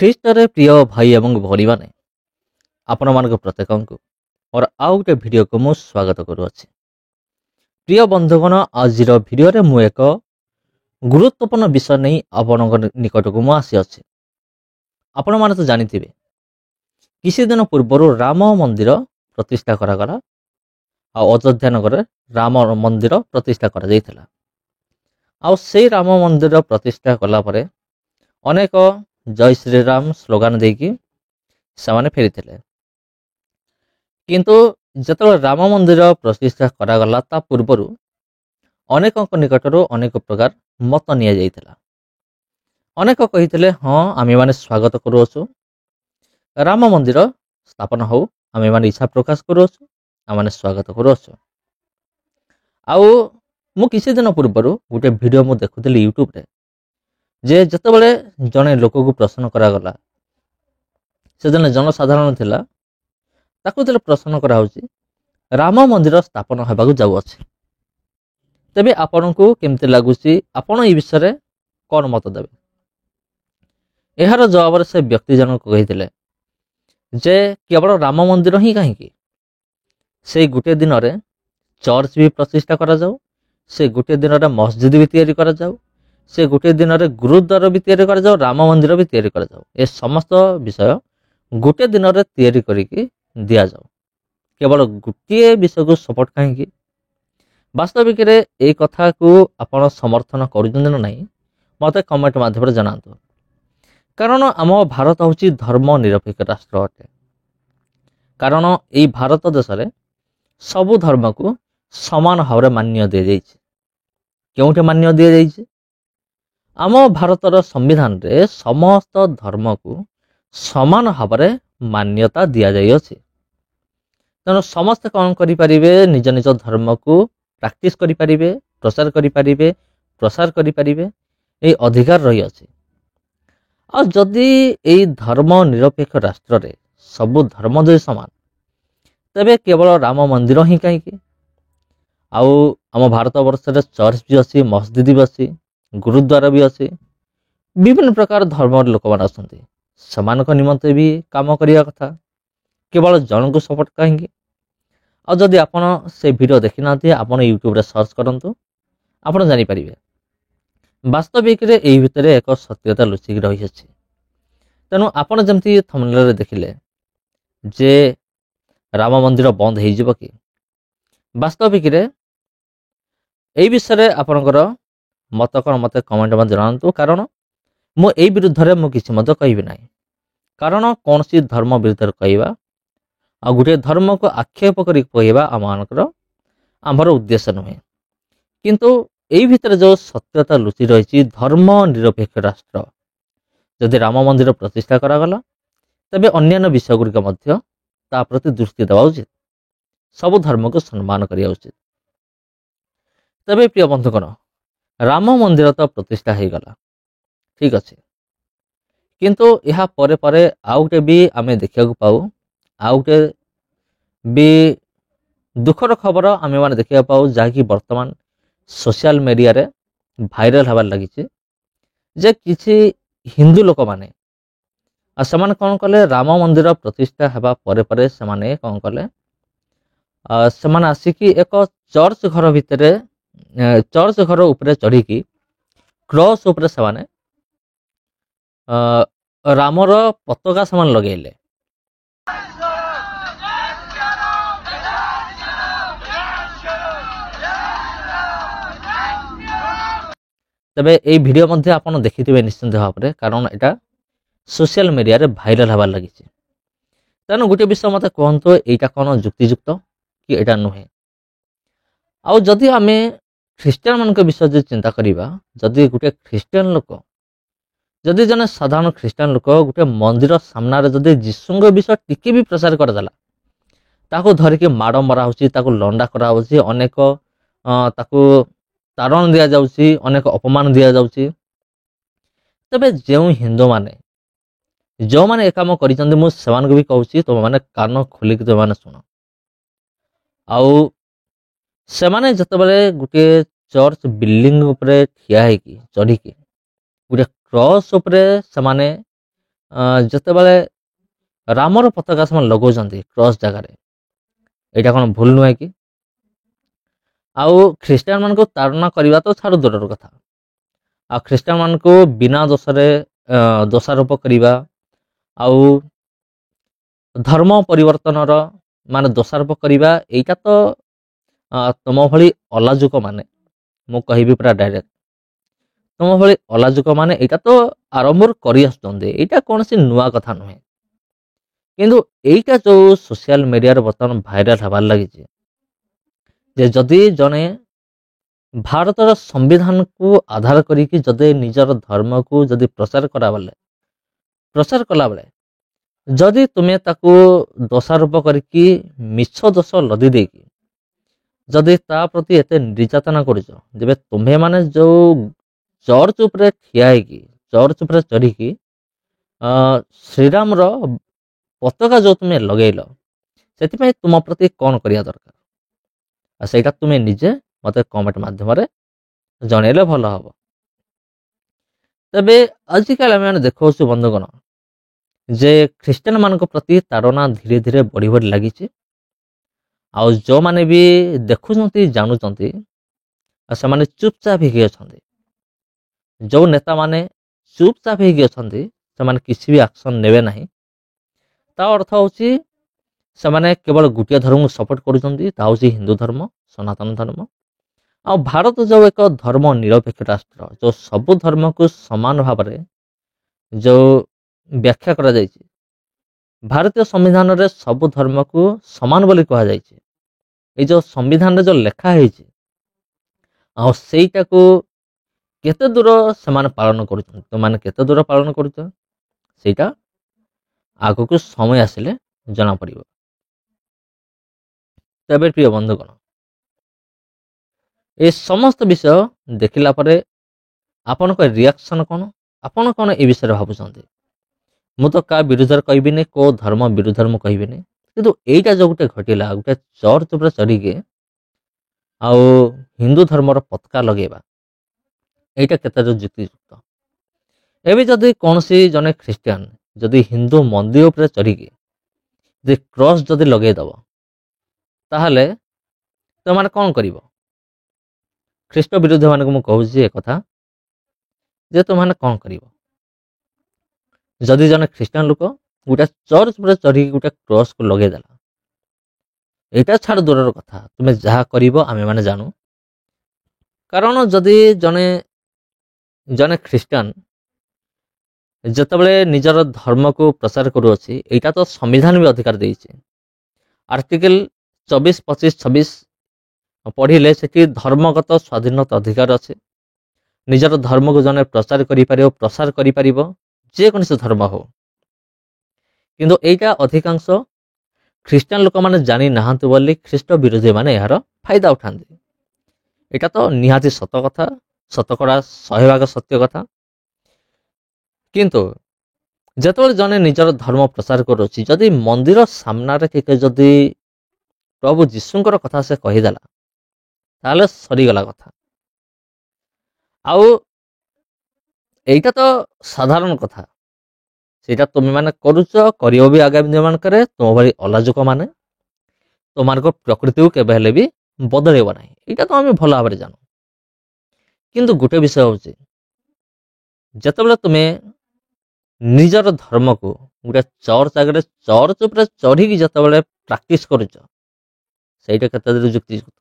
ଖ୍ରୀଷ୍ଟରେ ପ୍ରିୟ ଭାଇ ଏବଂ ଭଉଣୀମାନେ ଆପଣମାନଙ୍କ ପ୍ରତ୍ୟେକଙ୍କୁ ମୋର ଆଉ ଗୋଟେ ଭିଡ଼ିଓକୁ ମୁଁ ସ୍ୱାଗତ କରୁଅଛି। ପ୍ରିୟ ବନ୍ଧୁଗଣ, ଆଜିର ଭିଡ଼ିଓରେ ମୁଁ ଏକ ଗୁରୁତ୍ୱପୂର୍ଣ୍ଣ ବିଷୟ ନେଇ ଆପଣଙ୍କ ନିକଟକୁ ମୁଁ ଆସିଅଛି। ଆପଣମାନେ ତ ଜାଣିଥିବେ, କିଛି ଦିନ ପୂର୍ବରୁ ରାମ ମନ୍ଦିର ପ୍ରତିଷ୍ଠା କରାଗଲା ଆଉ ଅଯୋଧ୍ୟା ନଗରରେ ରାମ ମନ୍ଦିର ପ୍ରତିଷ୍ଠା କରାଯାଇଥିଲା। ଆଉ ସେଇ ରାମ ମନ୍ଦିର ପ୍ରତିଷ୍ଠା କଲା ପରେ ଅନେକ ଜୟ ଶ୍ରୀରାମ ସ୍ଲୋଗାନ ଦେଇକି ସେମାନେ ଫେରିଥିଲେ। କିନ୍ତୁ ଯେତେବେଳେ ରାମ ମନ୍ଦିର ପ୍ରତିଷ୍ଠା କରାଗଲା ତା ପୂର୍ବରୁ ଅନେକଙ୍କ ନିକଟରୁ ଅନେକ ପ୍ରକାର ମତ ନିଆଯାଇଥିଲା। ଅନେକ କହିଥିଲେ, ହଁ ଆମେମାନେ ସ୍ୱାଗତ କରୁଅଛୁ, ରାମ ମନ୍ଦିର ସ୍ଥାପନ ହଉ, ଆମେମାନେ ଇଚ୍ଛା ପ୍ରକାଶ କରୁଅଛୁ, ଆମେମାନେ ସ୍ୱାଗତ କରୁଅଛୁ। ଆଉ ମୁଁ କିଛି ଦିନ ପୂର୍ବରୁ ଗୋଟେ ଭିଡ଼ିଓ ମୁଁ ଦେଖୁଥିଲି ୟୁଟ୍ୟୁବରେ, ଯେ ଯେତେବେଳେ ଜଣେ ଲୋକକୁ ପ୍ରଶ୍ନ କରାଗଲା, ସେ ଜଣେ ଜନସାଧାରଣ ଥିଲା, ତାକୁ ଯେତେବେଳେ ପ୍ରଶ୍ନ କରାହେଉଛି ରାମ ମନ୍ଦିର ସ୍ଥାପନ ହେବାକୁ ଯାଉଅଛି, ତେବେ ଆପଣଙ୍କୁ କେମିତି ଲାଗୁଛି, ଆପଣ ଏ ବିଷୟରେ କ'ଣ ମତ ଦେବେ? ଏହାର ଜବାବରେ ସେ ବ୍ୟକ୍ତି ଜଣକ କହିଥିଲେ ଯେ କେବଳ ରାମ ମନ୍ଦିର ହିଁ କାହିଁକି, ସେଇ ଗୋଟିଏ ଦିନରେ ଚର୍ଚ୍ଚ ବି ପ୍ରତିଷ୍ଠା କରାଯାଉ, ସେ ଗୋଟିଏ ଦିନରେ ମସଜିଦ ବି ତିଆରି କରାଯାଉ, ସେ ଗୋଟିଏ ଦିନରେ ଗୁରୁଦ୍ୱାର ବି ତିଆରି କରାଯାଉ, ରାମ ମନ୍ଦିର ବି ତିଆରି କରାଯାଉ। ଏ ସମସ୍ତ ବିଷୟ ଗୋଟିଏ ଦିନରେ ତିଆରି କରିକି ଦିଆଯାଉ। କେବଳ ଗୋଟିଏ ବିଷୟକୁ ସପୋର୍ଟ କାହିଁକି? ବାସ୍ତବିକରେ এই କଥାକୁ ଆପଣ ସମର୍ଥନ କରୁଛନ୍ତି ନା ନାହିଁ, ମୋତେ କମେଣ୍ଟ ମାଧ୍ୟମରେ ଜଣାନ୍ତୁ। କାରଣ ଆମ ଭାରତ ହେଉଛି ଧର୍ମ ନିରପେକ୍ଷ ରାଷ୍ଟ୍ର ଅଟେ। କାରଣ এই ଭାରତ ଦେଶରେ ସବୁ ଧର୍ମକୁ ସମାନ ଭାବରେ ମାନ୍ୟ ଦିଆଯାଇଛି। କେଉଁଠି ମାନ୍ୟ ଦିଆଯାଇଛି? ଆମ ଭାରତର ସମ୍ବିଧାନରେ ସମସ୍ତ ଧର୍ମକୁ ସମାନ ଭାବରେ ମାନ୍ୟତା ଦିଆଯାଇଅଛି। ତେଣୁ ସମସ୍ତେ କ'ଣ କରିପାରିବେ? ନିଜ ନିଜ ଧର୍ମକୁ ପ୍ରାକ୍ଟିସ୍ କରିପାରିବେ, ପ୍ରଚାର କରିପାରିବେ, ପ୍ରସାର କରିପାରିବେ, ଏହି ଅଧିକାର ରହିଅଛି। ଆଉ ଯଦି ଏହି ଧର୍ମ ନିରପେକ୍ଷ ରାଷ୍ଟ୍ରରେ ସବୁ ଧର୍ମ ଯଦି ସମାନ, ତେବେ କେବଳ ରାମ ମନ୍ଦିର ହିଁ କାହିଁକି? ଆଉ ଆମ ଭାରତ ବର୍ଷରେ ଚର୍ଚ୍ଚ ବି ଅଛି, ମସଜିଦ ବି ଅଛି, ଗୁରୁଦ୍ୱାର ବି ଅଛି, ବିଭିନ୍ନ ପ୍ରକାର ଧର୍ମର ଲୋକମାନେ ଅଛନ୍ତି, ସେମାନଙ୍କ ନିମନ୍ତେ ବି କାମ କରିବା କଥା। କେବଳ ଜଣଙ୍କୁ ସପୋର୍ଟ କାହିଁକି? ଆଉ ଯଦି ଆପଣ ସେ ଭିଡ଼ିଓ ଦେଖିନାହାନ୍ତି, ଆପଣ ୟୁଟ୍ୟୁବରେ ସର୍ଚ୍ଚ କରନ୍ତୁ, ଆପଣ ଜାଣିପାରିବେ। ବାସ୍ତବିକରେ ଏହି ଭିତରେ ଏକ ସତ୍ୟତା ଲୁଚିକି ରହିଅଛି। ତେଣୁ ଆପଣ ଯେମିତି ଥମ୍ବନେଲରେ ଦେଖିଲେ ଯେ ରାମ ମନ୍ଦିର ବନ୍ଦ ହେଇଯିବ କି, ବାସ୍ତବିକରେ এই ବିଷୟରେ ଆପଣଙ୍କର ମତ କ'ଣ ମୋତେ କମେଣ୍ଟ ମଧ୍ୟ ଜଣାନ୍ତୁ। କାରଣ ମୁଁ এই ବିରୁଦ୍ଧରେ ମୁଁ କିଛି ମଧ୍ୟ କହିବି ନାହିଁ। କାରଣ କୌଣସି ଧର୍ମ ବିରୁଦ୍ଧରେ କହିବା ଆଉ ଗୋଟିଏ ଧର୍ମକୁ ଆକ୍ଷେପ କରି କହିବା ଆମର ଉଦ୍ଦେଶ୍ୟ ନୁହେଁ। କିନ୍ତୁ এই ଭିତରେ ଯେଉଁ ସତ୍ୟତା ଲୁଚି ରହିଛି, ଧର୍ମ ନିରପେକ୍ଷ ରାଷ୍ଟ୍ର ଯଦି ରାମ ମନ୍ଦିର ପ୍ରତିଷ୍ଠା କରାଗଲା, ତେବେ ଅନ୍ୟାନ୍ୟ ବିଷୟ ଗୁଡ଼ିକ ମଧ୍ୟ ତା ପ୍ରତି ଦୃଷ୍ଟି ଦେବା ଉଚିତ। ସବୁ ଧର୍ମକୁ ସମ୍ମାନ କରିବା ଉଚିତ। ତେବେ ପ୍ରିୟ ବନ୍ଧୁଗଣ, ରାମ ମନ୍ଦିର ତ ପ୍ରତିଷ୍ଠା ହେଇଗଲା, ଠିକ ଅଛି, କିନ୍ତୁ ଏହା ପରେ ପରେ ଆଉ ଗୋଟେ ବି ଆମେ ଦେଖିବାକୁ ପାଉ, ଆଉ ଗୋଟେ ବି ଦୁଃଖର ଖବର ଆମେମାନେ ଦେଖିବାକୁ ପାଉ, ଯାହାକି ବର୍ତ୍ତମାନ ସୋସିଆଲ ମିଡ଼ିଆରେ ଭାଇରାଲ ହେବାରେ ଲାଗିଛି, ଯେ କିଛି ହିନ୍ଦୁ ଲୋକମାନେ ଆଉ ସେମାନେ କ'ଣ କଲେ, ରାମ ମନ୍ଦିର ପ୍ରତିଷ୍ଠା ହେବା ପରେ ପରେ ସେମାନେ କ'ଣ କଲେ, ସେମାନେ ଆସିକି ଏକ ଚର୍ଚ୍ଚ ଘର ଭିତରେ, ଚର୍ଚ୍ଚ ଘର ଉପରେ ଚଢ଼ିକି କ୍ରସ୍ ଉପରେ ସେମାନେ ରାମର ପତାକା ସେମାନେ ଲଗେଇଲେ। ତେବେ এই ଭିଡ଼ିଓ ମଧ୍ୟ ଆପଣ ଦେଖିଥିବେ ନିଶ୍ଚିନ୍ତ ଭାବରେ, କାରଣ ଏଇଟା ସୋସିଆଲ ମିଡ଼ିଆରେ ଭାଇରାଲ ହେବାରେ ଲାଗିଛି। ତେଣୁ ଗୋଟିଏ ବିଷୟ ମୋତେ କୁହନ୍ତୁ, ଏଇଟା କ'ଣ ଯୁକ୍ତିଯୁକ୍ତ କି ଏଇଟା ନୁହେଁ? ଆଉ ଯଦି ଆମେ ଖ୍ରୀଷ୍ଟିଆନ ମାନଙ୍କ ବିଷୟ ଯଦି ଚିନ୍ତା କରିବା, ଯଦି ଗୋଟେ ଖ୍ରୀଷ୍ଟିଆନ ଲୋକ, ଯଦି ଜଣେ ସାଧାରଣ ଖ୍ରୀଷ୍ଟିଆନ ଲୋକ ଗୋଟେ ମନ୍ଦିର ସାମ୍ନାରେ ଯଦି ଯୀଶୁଙ୍କ ବିଷୟ ଟିକେ ବି ପ୍ରଚାର କରିଦେଲା, ତାକୁ ଧରିକି ମାଡ଼ ମରା ହେଉଛି, ତାକୁ ଲଣ୍ଡା କରାହେଉଛି, ଅନେକ ତାକୁ ତାରଣ ଦିଆଯାଉଛି, ଅନେକ ଅପମାନ ଦିଆଯାଉଛି। ତେବେ ଯେଉଁ ହିନ୍ଦୁମାନେ ଯେଉଁମାନେ ଏ କାମ କରିଛନ୍ତି, ମୁଁ ସେମାନଙ୍କୁ ବି କହୁଛି, ତୁମେମାନେ କାନ ଖୋଲିକି ତୁମେମାନେ ଶୁଣ। ଆଉ ସେମାନେ ଯେତେବେଳେ ଗୋଟିଏ ଚର୍ଚ୍ଚ ବିଲ୍ଡିଂ ଉପରେ ଠିଆ ହେଇକି ଚଢ଼ିକି ଗୋଟେ କ୍ରସ୍ ଉପରେ ସେମାନେ ଯେତେବେଳେ ରାମର ପତାକା ସେମାନେ ଲଗାଉଛନ୍ତି କ୍ରସ୍ ଜାଗାରେ, ଏଇଟା କ'ଣ ଭୁଲ ନୁହେଁ କି? ଆଉ ଖ୍ରୀଷ୍ଟିଆନ ମାନଙ୍କୁ ତାଡ଼ନା କରିବା ତ ଛାଡ଼ ଦୂରର କଥା, ଆଉ ଖ୍ରୀଷ୍ଟିଆନ ମାନଙ୍କୁ ବିନା ଦୋଷରେ ଦୋଷାରୋପ କରିବା ଆଉ ଧର୍ମ ପରିବର୍ତ୍ତନର ମାନେ ଦୋଷାରୋପ କରିବା, ଏଇଟା ତ ତୁମ ଭଳି ଅଲାଜୁକ ମାନେ, ମୁଁ କହିବି ପୁରା ଡାଇରେକ୍ଟ, ତୁମ ଭଳି ଅଲାଜୁକ ମାନେ ଏଇଟା ତ ଆରମ୍ଭରୁ କରି ଆସୁଛନ୍ତି, ଏଇଟା କୌଣସି ନୂଆ କଥା ନୁହେଁ। କିନ୍ତୁ ଏଇଟା ଯେଉଁ ସୋସିଆଲ ମିଡ଼ିଆରେ ବର୍ତ୍ତମାନ ଭାଇରାଲ ହେବାର ଲାଗିଛି, ଯେ ଯଦି ଜଣେ ଭାରତର ସମ୍ବିଧାନକୁ ଆଧାର କରିକି ଯଦି ନିଜର ଧର୍ମକୁ ଯଦି ପ୍ରଚାର କଲାବେଳେ ଯଦି ତୁମେ ତାକୁ ଦୋଷାରୋପ କରିକି ମିଛ ଦୋଷ ଲଦି ଦେଇକି ଯଦି ତା ପ୍ରତି ଏତେ ନିର୍ଯାତନା କରୁଛ, ଯେବେ ତୁମେ ମାନେ ଯେଉଁ ଚର୍ଚ୍ଚ ଉପରେ ଠିଆ ହେଇକି ଚର୍ଚ୍ଚ ଉପରେ ଚଢ଼ିକି ଶ୍ରୀରାମର ପତାକା ଯେଉଁ ତୁମେ ଲଗେଇଲ, ସେଥିପାଇଁ ତୁମ ପ୍ରତି କ'ଣ କରିବା ଦରକାର, ଆଉ ସେଇଟା ତୁମେ ନିଜେ ମୋତେ କମେଣ୍ଟ ମାଧ୍ୟମରେ ଜଣେଇଲେ ଭଲ ହେବ। ତେବେ ଆଜିକାଲି ଆମେ ଦେଖାଉଛୁ ବନ୍ଧୁଗଣ ଯେ ଖ୍ରୀଷ୍ଟିଆନ ମାନଙ୍କ ପ୍ରତି ତାଡ଼ନା ଧୀରେ ଧୀରେ ବଢ଼ି ବଢ଼ି ଲାଗିଛି। ଆଉ ଯେଉଁମାନେ ବି ଦେଖୁଛନ୍ତି ଜାଣୁଛନ୍ତି, ଆଉ ସେମାନେ ଚୁପଚାପ ହେଇକି ଅଛନ୍ତି। ଯେଉଁ ନେତାମାନେ ଚୁପଚାପ ହେଇକି ଅଛନ୍ତି ସେମାନେ କିଛି ବି ଆକ୍ସନ୍ ନେବେ ନାହିଁ। ତା ଅର୍ଥ ହେଉଛି ସେମାନେ କେବଳ ଗୋଟିଏ ଧର୍ମକୁ ସପୋର୍ଟ କରୁଛନ୍ତି, ତାହା ହେଉଛି ହିନ୍ଦୁ ଧର୍ମ, ସନାତନ ଧର୍ମ। ଆଉ ଭାରତ ଯେଉଁ ଏକ ଧର୍ମ ନିରପେକ୍ଷ ରାଷ୍ଟ୍ର, ଯେଉଁ ସବୁ ଧର୍ମକୁ ସମାନ ଭାବରେ ଯେଉଁ ବ୍ୟାଖ୍ୟା କରାଯାଇଛି, ଭାରତୀୟ ସମ୍ବିଧାନରେ ସବୁ ଧର୍ମକୁ ସମାନ ବୋଲି କୁହାଯାଇଛି। ଏଇ ଯେଉଁ ସମ୍ବିଧାନରେ ଯେଉଁ ଲେଖା ହେଇଛି, ଆଉ ସେଇଟାକୁ କେତେ ଦୂର ସେମାନେ ପାଳନ କରୁଛନ୍ତି, ତୁମମାନେ କେତେ ଦୂର ପାଳନ କରୁଛ, ସେଇଟା ଆଗକୁ ସମୟ ଆସିଲେ ଜଣାପଡ଼ିବ। ତେବେ ପ୍ରିୟ ବନ୍ଧୁଗଣ, ଏ ସମସ୍ତ ବିଷୟ ଦେଖିଲା ପରେ ଆପଣଙ୍କ ରିଆକ୍ସନ୍ କ'ଣ, ଆପଣ କ'ଣ ଏ ବିଷୟରେ ଭାବୁଛନ୍ତି? ମୁଁ ତ କାହା ବିରୁଦ୍ଧରେ କହିବିନି, କେଉଁ ଧର୍ମ ବିରୁଦ୍ଧରେ ମୁଁ କହିବିନି, କିନ୍ତୁ ଏଇଟା ଯେଉଁ ଗୋଟେ ଘଟିଲା, ଗୋଟେ ଚର୍ଚ୍ଚ ଉପରେ ଚଢ଼ିକି ଆଉ ହିନ୍ଦୁ ଧର୍ମର ପତାକା ଲଗେଇବା, ଏଇଟା କେତେ ଯୁକ୍ତିଯୁକ୍ତ? ଏବେ ଯଦି କୌଣସି ଜଣେ ଖ୍ରୀଷ୍ଟିଆନ ଯଦି ହିନ୍ଦୁ ମନ୍ଦିର ଉପରେ ଚଢ଼ିକି ଯଦି କ୍ରସ୍ ଯଦି ଲଗେଇଦେବ, ତାହେଲେ ତୁମମାନେ କ'ଣ କରିବ? ଖ୍ରୀଷ୍ଟ ବିରୁଦ୍ଧ ମାନଙ୍କୁ ମୁଁ କହୁଛି ଏକଥା ଯେ ତୁମମାନେ କ'ଣ କରିବ? ଯଦି ଜଣେ ଖ୍ରୀଷ୍ଟିଆନ ଲୋକ ଗୋଟେ ଚର୍ଚ୍ଚ ଉପରେ ଚଢ଼ିକି ଗୋଟେ କ୍ରସ୍କୁ ଲଗେଇଦେଲା, ଏଇଟା ଛାଡ଼ ଦୂରର କଥା, ତୁମେ ଯାହା କରିବ ଆମେମାନେ ଜାଣୁ। କାରଣ ଯଦି ଜଣେ ଖ୍ରୀଷ୍ଟିଆନ ଯେତେବେଳେ ନିଜର ଧର୍ମକୁ ପ୍ରଚାର କରୁଅଛି, ଏଇଟା ତ ସମ୍ବିଧାନ ବି ଅଧିକାର ଦେଇଛି। ଆର୍ଟିକଲ 24, 25, 26 ପଢ଼ିଲେ ସେଠି ଧର୍ମଗତ ସ୍ୱାଧୀନତା ଅଧିକାର ଅଛି। ନିଜର ଧର୍ମକୁ ଜଣେ ପ୍ରଚାର କରିପାରିବ, ଯେକୌଣସି ଧର୍ମ ହଉ। କିନ୍ତୁ ଏଇଟା ଅଧିକାଂଶ ଖ୍ରୀଷ୍ଟିଆନ ଲୋକମାନେ ଜାଣି ନାହାନ୍ତି ବୋଲି ଖ୍ରୀଷ୍ଟ ବିରୋଧୀମାନେ ଏହାର ଫାଇଦା ଉଠାନ୍ତି। ଏଇଟା ତ ନିହାତି ସତ କଥା, ଶତକଡ଼ା 100% ସତ୍ୟ କଥା। କିନ୍ତୁ ଯେତେବେଳେ ଜଣେ ନିଜର ଧର୍ମ ପ୍ରଚାର କରୁଛି, ଯଦି ମନ୍ଦିର ସାମ୍ନାରେ ଟିକେ ଯଦି ପ୍ରଭୁ ଯୀଶୁଙ୍କର କଥା ସେ କହିଦେଲା, ତାହେଲେ ସରିଗଲା କଥା। ଆଉ ଏଇଟା ତ ସାଧାରଣ କଥା, ସେଇଟା ତୁମେମାନେ କରୁଛ, କରିବ ବି ଆଗାମୀ ଦିନମାନଙ୍କରେ। ତୁମ ଭଳି ଅଲାଜୁକ ମାନେ ତୁମମାନଙ୍କ ପ୍ରକୃତିକୁ କେବେ ହେଲେ ବି ବଦଳେଇବ ନାହିଁ, ଏଇଟା ତ ଆମେ ଭଲ ଭାବରେ ଜାଣୁ। କିନ୍ତୁ ଗୋଟେ ବିଷୟ ହେଉଛି, ଯେତେବେଳେ ତୁମେ ନିଜର ଧର୍ମକୁ ଗୋଟେ ଚର୍ଚ୍ଚ ଆଗରେ ଚର୍ଚ୍ଚ ଉପରେ ଚଢ଼ିକି ଯେତେବେଳେ ପ୍ରାକ୍ଟିସ୍ କରୁଛ, ସେଇଟା କେତେ ଦୂର ଯୁକ୍ତିଯୁକ୍ତ?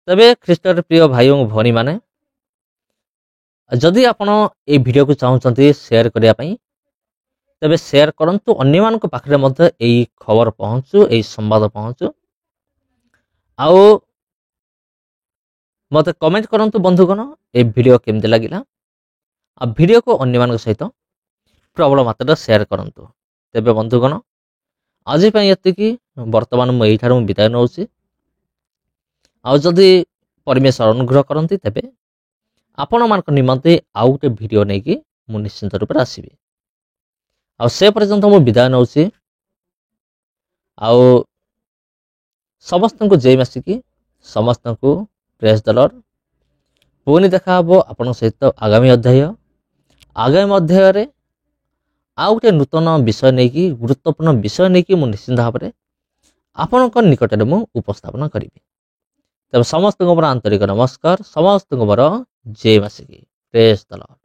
ତେବେ ଖ୍ରୀଷ୍ଟର ପ୍ରିୟ ଭାଇ ଓ ଭଉଣୀମାନେ, ଯଦି ଆପଣ এই ଭିଡ଼ିଓକୁ ଚାହୁଁଛନ୍ତି ସେୟାର କରିବା ପାଇଁ, ତେବେ ସେୟାର କରନ୍ତୁ, ଅନ୍ୟମାନଙ୍କ ପାଖରେ ମଧ୍ୟ ଏହି ଖବର ପହଞ୍ଚୁ, ଏହି ସମ୍ବାଦ ପହଞ୍ଚୁ। ଆଉ ମୋତେ କମେଣ୍ଟ କରନ୍ତୁ ବନ୍ଧୁଗଣ, ଏ ଭିଡ଼ିଓ କେମିତି ଲାଗିଲା, ଆଉ ଭିଡ଼ିଓକୁ ଅନ୍ୟମାନଙ୍କ ସହିତ ପ୍ରବଳ ମାତ୍ରାରେ ସେୟାର କରନ୍ତୁ। ତେବେ ବନ୍ଧୁଗଣ, ଆଜି ପାଇଁ ଏତିକି। ବର୍ତ୍ତମାନ ମୁଁ ଏଇଠାରୁ ବିଦାୟ ନେଉଛି। ଆଉ ଯଦି ପରମେଶ୍ୱର ଅନୁଗ୍ରହ କରନ୍ତି, ତେବେ ଆପଣମାନଙ୍କ ନିମନ୍ତେ ଆଉ ଗୋଟେ ଭିଡ଼ିଓ ନେଇକି ମୁଁ ନିଶ୍ଚିନ୍ତ ରୂପରେ ଆସିବି। ଆଉ ସେ ପର୍ଯ୍ୟନ୍ତ ମୁଁ ବିଦାୟ ନେଉଛି। ଆଉ ସମସ୍ତଙ୍କୁ ଜୟ ମାସିକି, ସମସ୍ତଙ୍କୁ ପ୍ରେଜ୍ ଦ ଲର୍ଡ। ପୁଣି ଦେଖା ହେବ ଆପଣଙ୍କ ସହିତ ଆଗାମୀ ଅଧ୍ୟାୟରେ ଆଉ ଗୋଟେ ନୂତନ ବିଷୟ ନେଇକି ଗୁରୁତ୍ୱପୂର୍ଣ୍ଣ ବିଷୟ ନେଇକି ମୁଁ ନିଶ୍ଚିନ୍ତ ଭାବରେ ଆପଣଙ୍କ ନିକଟରେ ମୁଁ ଉପସ୍ଥାପନ କରିବି। ତେବେ ସମସ୍ତଙ୍କୁ ମୋର ଆନ୍ତରିକ ନମସ୍କାର, ସମସ୍ତଙ୍କୁ ମୋର ଜୟ ମାସିକି ପ୍ରେଜ୍ ଦ ଲର୍ଡ।